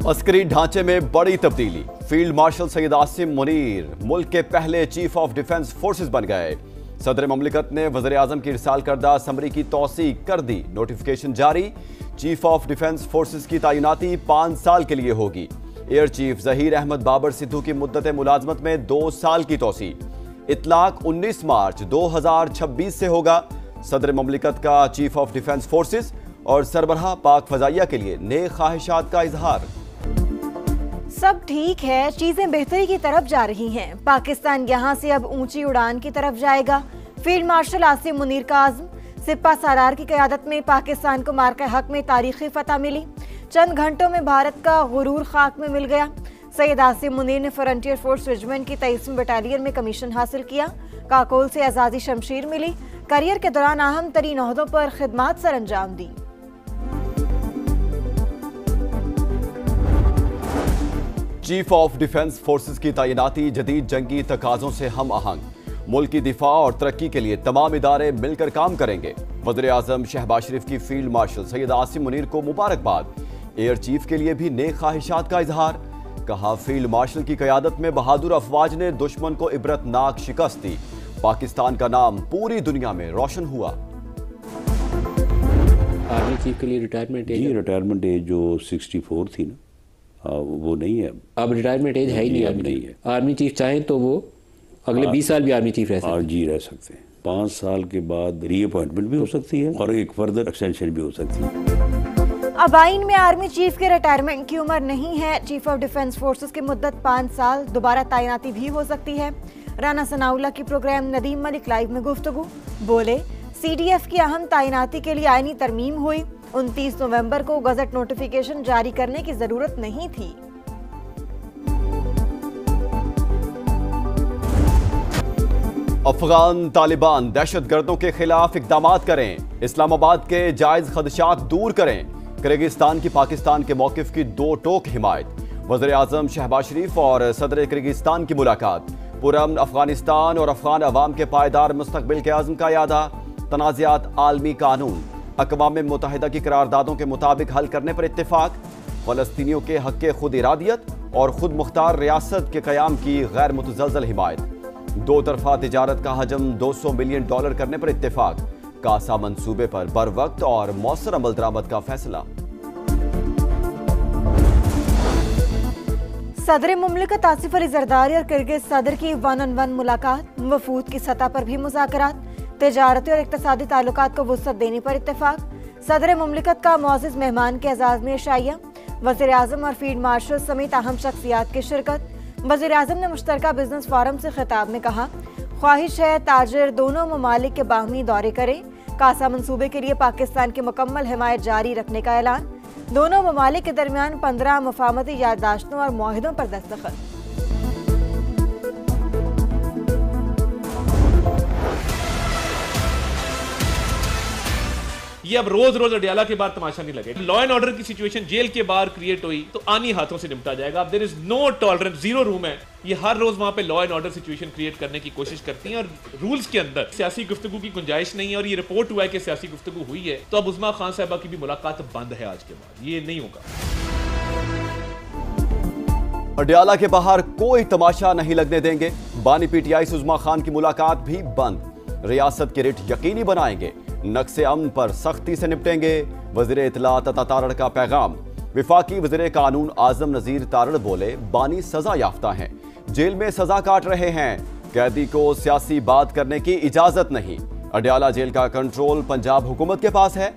अस्करी ढांचे में बड़ी तब्दीली। फील्ड मार्शल सैयद आसिम मुनीर मुल्क के पहले चीफ ऑफ डिफेंस फोर्सेस बन गए। सदर ममलिकत ने वज़ीर आज़म की इरसाल करदा समरी की तौसीक कर दी। नोटिफिकेशन जारी। चीफ ऑफ डिफेंस फोर्सेस की तैनाती 5 साल के लिए होगी। एयर चीफ ज़हीर अहमद बाबर सिद्धू की मुद्दत मुलाजमत में 2 साल की तौसी। इतलाक 19 मार्च 2026 से होगा। सदर ममलिकत का चीफ ऑफ डिफेंस फोर्सेस और सरबराह पाक फजाइया के लिए नेक ख्वाहिशात का इजहार। सब ठीक है, चीजें बेहतरी की तरफ जा रही हैं। पाकिस्तान यहाँ से अब ऊंची उड़ान की तरफ जाएगा। फील्ड मार्शल आसिम मुनीर का आज़म। सिपा सालार की क़यादत में पाकिस्तान को मार्का हक में तारीखी फतह मिली। चंद घंटों में भारत का गुरूर खाक में मिल गया। सैयद आसिम मुनीर ने फ्रंटियर फोर्स रेजिमेंट की 23वीं बटालियन में कमीशन हासिल किया। काकोल से आज़ादी शमशीर मिली। करियर के दौरान अहम तरीन ओहदों पर खिदमात सर अंजाम दी। चीफ ऑफ डिफेंस फोर्सेस की तैनाती जदीद जंगी तकाज़ों से हम आहंग। मुल्क की दिफा और तरक्की के लिए तमाम इदारे मिलकर काम करेंगे। वज़ीर आज़म शहबाज शरीफ की फील्ड मार्शल सैयद आसिम मुनीर को मुबारकबाद। एयर चीफ के लिए भी नेक ख्वाहिशात का इजहार। कहा, फील्ड मार्शल की क़यादत में बहादुर अफवाज ने दुश्मन को इबरतनाक शिकस्त दी। पाकिस्तान का नाम पूरी दुनिया में रोशन हुआ। आर्मी चीफ के लिए रिटायरमेंट एज? रिटायरमेंट एज जो 64 थी ना, वो नहीं है अब रिटायरमेंट एज है ही नहीं। अब नहीं है। आर्मी चीफ चाहें तो वो अगले 20 साल भी आर्मी चीफ रह सकते हैं। जी रह सकते हैं। 5 साल के बाद रीअपॉइंटमेंट भी हो सकती है और एक फर्दर एक्सटेंशन भी हो सकती है। अब आइन में आर्मी चीफ के रिटायरमेंट की उम्र नहीं है। चीफ ऑफ डिफेंस फोर्सेस की मुद्दत 5 साल, दोबारा तैनाती भी हो सकती है। राना सनाउल्लाह की प्रोग्राम नदीम मलिक लाइव में गुफ्तगू। बोले, CDF की अहम तैनाती के लिए आईनी तरमीम हुई। 29 नवंबर को गजट नोटिफिकेशन जारी करने की जरूरत नहीं थी। अफगान तालिबान दहशतगर्दों के खिलाफ इकदामात करें। इस्लामाबाद के जायज खदशात दूर करें। किर्गिस्तान की पाकिस्तान के मौकिफ की 2 टोक हिमायत। वज़ीर आज़म शहबाज शरीफ और सदर किर्गिस्तान की मुलाकात। पुरअमन अफगानिस्तान और अफगान अवाम के पायदार मुस्तकबिल के आज़म का यादा। तनाज़ात आलमी कानून अक़वाम मुत्तहिदा की करारदादों के मुताबिक हल करने पर इत्तेफाक। फ़लस्तीनियों के हक़ खुद इरादियत और खुद मुख्तार रियासत के क़याम की गैर मुतज़लज़ल हिमायत। 2 तरफ़ा तिजारत का हजम $200 मिलियन करने पर इत्तेफाक। कासा मंसूबे पर बर वक्त और मौसर अमल दरामद का फैसला। सदर मुमलिकत आसिफ अली जरदारी और किर्गिज सदर की 1-on-1 मुलाकात। वफूद की सतह पर भी मुज़ाकरात। तिजारती और इक़्तिसादी ताल्लुकात को वुसअत देने पर इत्तेफाक। सदर मुमलिकत का मुअज़्ज़िज़ मेहमान के एजाज़ में शाइया। वज़ीर आज़म और फील्ड मार्शल समेत अहम शख्सियात की शिरकत। वज़ीर आज़म ने मुश्तरका बिजनेस फोरम से खिताब में कहा, ख्वाहिश है ताजिर दोनों ममालिक के बाहमी दौरे करें। कासा मंसूबे के लिए पाकिस्तान की मुकम्मल हिमायत जारी रखने का ऐलान। दोनों ममालिक के दरमियान 15 मुफाहमती याददाश्तों और मुआहिदों पर दस्तखत। ये अब रोज रोज अडियाला के बाद तमाशा नहीं लगेगा। लॉ एंड ऑर्डर की सिचुएशन जेल के बाहर क्रिएट हुई तो आनी हाथों से निपटा जाएगा। अब there is no tolerance, 0 room है। ये हर रोज वहां पे law and order situation create करने की कोशिश करती हैं और रूल्स के अंदर सियासी गुफ्तगू की गुंजाइश नहीं है। और ये रिपोर्ट हुआ है कि सियासी गुफ्तगू हुई है तो अब उस्मा खान साहिबा की भी मुलाकात बंद है। आज के बाद ये नहीं होगा। अडियाला के बाहर कोई तमाशा नहीं लगने देंगे। बानी PTI से उस्मा खान की मुलाकात भी बंद। रियासत के रिट यकीनी बनाएंगे। नक्शे अमन पर सख्ती से निपटेंगे। वज़ीर इत्तलात अता तारड़ का पैगाम। विफाकी वज़ीर कानून आज़म नज़ीर तारड़ बोले, बानी सजा याफ्ता हैं, जेल में सजा काट रहे हैं। कैदी को सियासी बात करने की इजाजत नहीं। अडियाला जेल का कंट्रोल पंजाब हुकूमत के पास है।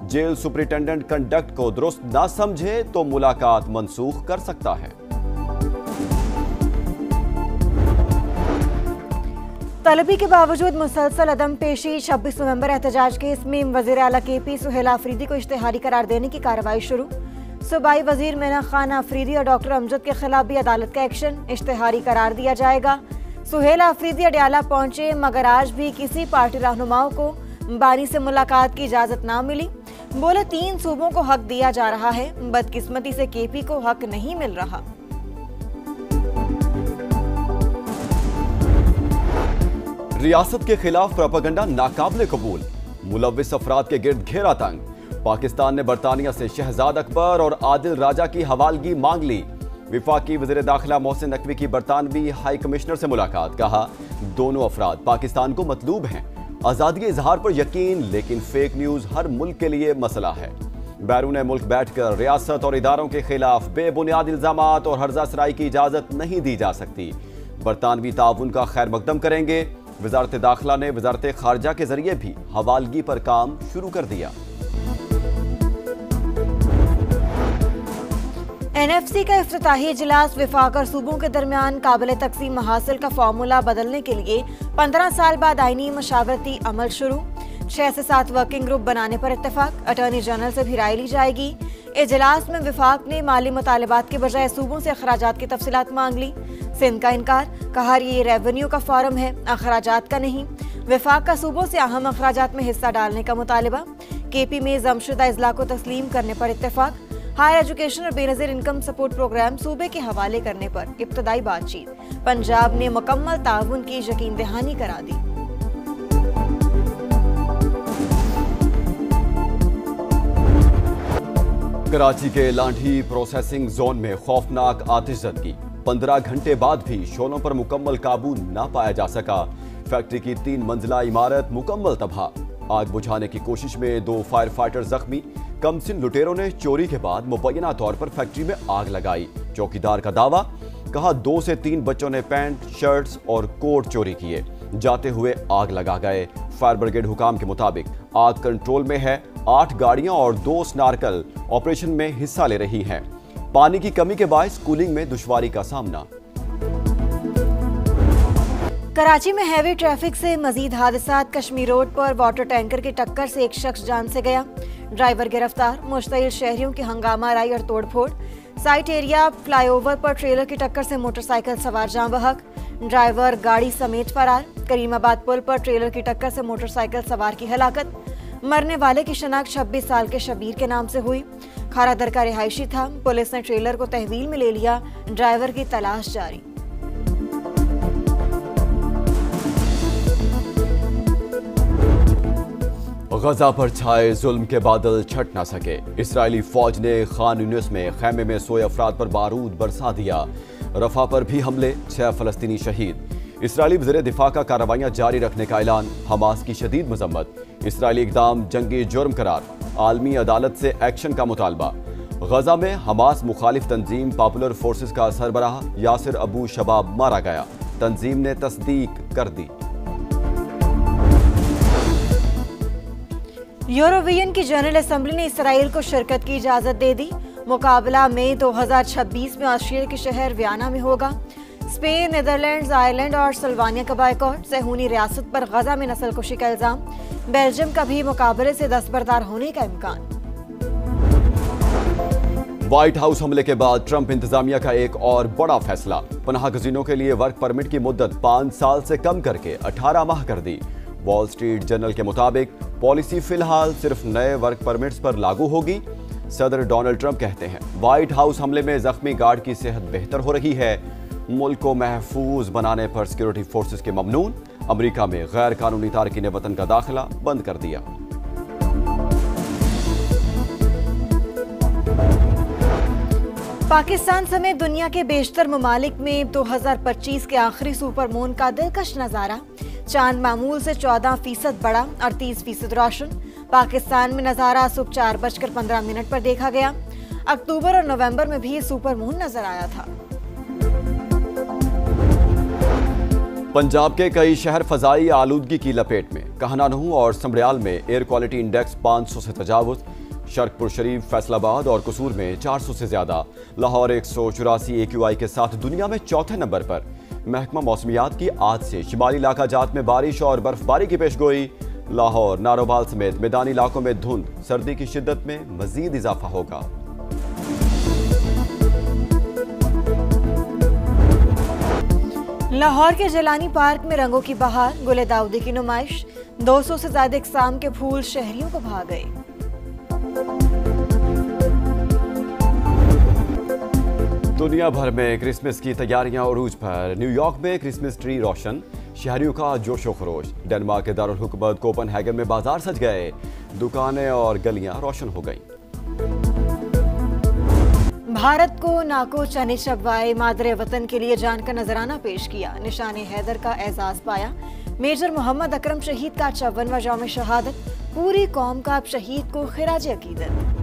जेल सुपरिटेंडेंट कंडक्ट को दुरुस्त ना समझे तो मुलाकात मनसूख कर सकता है। तलबी के बावजूद मुसलसल अदम पेशी। 26 नवंबर एहतजाज केस में वज़ीर आला KP सुहेला अफरीदी को इश्तिहारी करार देने की कार्रवाई शुरू। सूबाई वजीर मेना खान अफरीदी और डॉक्टर अमजद के खिलाफ भी अदालत का एक्शन। इश्तिहारी करार दिया जाएगा। सुहेला अफरीदी अडियाला पहुंचे मगर आज भी किसी पार्टी रहनुमाओं को बानी से मुलाकात की इजाजत ना मिली। बोले, 3 सूबों को हक दिया जा रहा है, बदकिस्मती से KP को हक नहीं मिल रहा। रियासत के खिलाफ प्रोपेगेंडा नाकाबिले कबूल। मुलव्विस अफराद के गिर्द घेरा तंग। पाकिस्तान ने बरतानिया से शहजाद अकबर और आदिल राजा की हवालगी मांग ली। विफाकी वज़ीर दाखिला मोहसिन नकवी की बरतानवी हाई कमिश्नर से मुलाकात। कहा, दोनों अफराद पाकिस्तान को मतलूब हैं। आज़ादी इजहार पर यकीन, लेकिन फेक न्यूज़ हर मुल्क के लिए मसला है। बैरून मुल्क बैठकर रियासत और इदारों के खिलाफ बेबुनियाद इल्जामात और हर्जा सराई की इजाज़त नहीं दी जा सकती। बरतानवी ताउन का खैर मकदम करेंगे। वजारत दाखिला ने वजारत खारजा के जरिए भी हवालगी पर काम शुरू कर दिया। NFC का इफ्तिताही इजलास विफाक और सूबों के दरमियान काबिल तकसीम महासिल का फार्मूला बदलने के लिए 15 साल बाद आईनी मशावरती अमल शुरू। 6 से 7 वर्किंग ग्रुप बनाने पर इत्तेफाक। अटॉर्नी जनरल से भी राय ली जाएगी। इजलास में विफाक ने माली मुतालबात के बजाय सूबों से अखराजात की तफसीलात मांग ली। सिंध का इनकार। कहा, ये रेवेन्यू का फॉरम है, अखराजात का नहीं। विफाक का सूबों से अहम अखराजात में हिस्सा डालने का मुतालबा। KP में जमशुदा अजला को तस्लीम करने पर इत्तेफाक। हायर एजुकेशन और बेनज़ीर इनकम सपोर्ट प्रोग्राम सूबे के हवाले करने पर इब्तदाई बातचीत। पंजाब ने मुकम्मल ताउन की यकीन दहानी करा दी। कराची के लांढी प्रोसेसिंग जोन में खौफनाक आतिशज़दगी। 15 घंटे बाद भी शोलों पर मुकम्मल काबू न पाया जा सका। फैक्ट्री की 3 मंजिला इमारत मुकम्मल तबाह। आग बुझाने की कोशिश में 2 फायर फाइटर जख्मी। कमसिन लुटेरों ने चोरी के बाद मुबैना तौर पर फैक्ट्री में आग लगाई। चौकीदार का दावा। कहा, 2 से 3 बच्चों ने पैंट, शर्ट्स और कोट चोरी किए, जाते हुए आग लगा गए। फायर ब्रिगेड हुकाम के मुताबिक आग कंट्रोल में है। 8 गाड़ियां और 2 स्नार्कल ऑपरेशन में हिस्सा ले रही हैं। पानी की कमी के बायस कूलिंग में दुश्वारी का सामना। कराची में हैवी ट्रैफिक से मजीद हादसात। कश्मीर रोड पर वाटर टैंकर की टक्कर से एक शख्स जान से गया। ड्राइवर गिरफ्तार। मुश्तइल शहरियों की हंगामा राई और तोड़फोड़। साइट एरिया फ्लाईओवर पर ट्रेलर की टक्कर से मोटरसाइकिल सवार जाँ बहक। ड्राइवर गाड़ी समेत फरार। करीमाबाद पुल पर ट्रेलर की टक्कर से मोटरसाइकिल सवार की हलाकत। मरने वाले की शनाख्त 26 साल के शबीर के नाम से हुई। खारादर का रिहायशी था। पुलिस ने ट्रेलर को तहवील में ले लिया। ड्राइवर की तलाश जारी। गजा पर छाए जुल्म के बादल छट ना सके। इसराइली फौज ने खान यूनिस में खैमे में सोए अफराद पर बारूद बरसा दिया। रफा पर भी हमले, 6 फलस्तीनी शहीद। इसराइली वज़ीर दिफा का कार्रवाइयां जारी रखने का ऐलान। हमास की शदीद मजम्मत। इसराइली इकदाम जंगी जुर्म करार। आलमी अदालत से एक्शन का मुतालबा। गजा में हमास मुखालिफ तंजीम पॉपुलर फोर्सेस का सरबराह यासिर अबू शबाब मारा गया। तंजीम ने तस्दीक कर दी। यूरोवियन की जनरल असेंबली ने इसराइल को शिरकत की इजाजत दे दी। मुकाबला मई 2026 में ऑस्ट्रिया के शहर वियना में होगा। स्पेन, नीदरलैंड्स, आयरलैंड और सल्वानिया का बायकॉट। सहूनी रियासत पर गजा में नस्लकुशी का इल्जाम। बेल्जियम का भी मुकाबले से दस्तबरदार होने का इम्कान। व्हाइट हाउस हमले के बाद ट्रंप इंतजामिया का एक और बड़ा फैसला। पनाह गजीनों के लिए वर्क परमिट की मुद्दत 5 साल से कम करके 18 माह कर दी। वॉल स्ट्रीट जर्नल के मुताबिक पॉलिसी फिलहाल सिर्फ नए वर्क परमिट्स पर लागू होगी। सदर डोनाल्ड ट्रंप कहते हैं, व्हाइट हाउस हमले में जख्मी गार्ड की सेहत बेहतर हो रही है। मुल्क को महफूज बनाने पर सिक्योरिटी फोर्सेस के ममनून। अमेरिका में गैर कानूनी तारकीन वतन का दाखिला बंद कर दिया। पाकिस्तान समेत दुनिया के बेशतर ममालिक में 2025 के आखिरी सुपर मून का दिलकश नजारा। चांद मामूल से 14% बड़ा और 30% रोशन। पाकिस्तान में नजारा सुबह 4:15 पर देखा गया। अक्टूबर और नवंबर में भी सुपर मून नजर आया था। पंजाब के कई शहर फजाई आलूदगी की लपेट में। कहनानहू और समरियाल में एयर क्वालिटी इंडेक्स 500 से तजावुज। शरकपुर शरीफ, फैसलाबाद और कसूर में 400 से ज्यादा। लाहौर 184 AQI के साथ दुनिया में चौथे नंबर पर। महकमा मौसमियात की आज से शिमाली इलाका जात में बारिश और बर्फबारी की पेशगोई। लाहौर, नारोबाल समेत मैदानी इलाकों में धुंध। सर्दी की शिद्दत में मजीद इजाफा होगा। लाहौर के जलानी पार्क में रंगों की बहार। गुले दाऊदी की नुमाइश। 200 से ज्यादा इकसाम के फूल शहरियों को भा गए। दुनिया भर में क्रिसमस की तैयारियां उरूज पर। न्यूयॉर्क में क्रिसमस ट्री रोशन। शहरियों का जोशो खरोश। डेनमार्क के दारुल हुकूमत कोपनहेगन में बाजार सज गए। दुकानें और गलियां रोशन हो गईं। भारत को नाको चने शब्वाए मादरे वतन के लिए जान का नजराना पेश किया। निशाने हैदर का एजाज पाया। मेजर मोहम्मद अकरम शहीद का 54वां यौम शहादत। पूरी कौम का अब शहीद को खिराज अकीदत।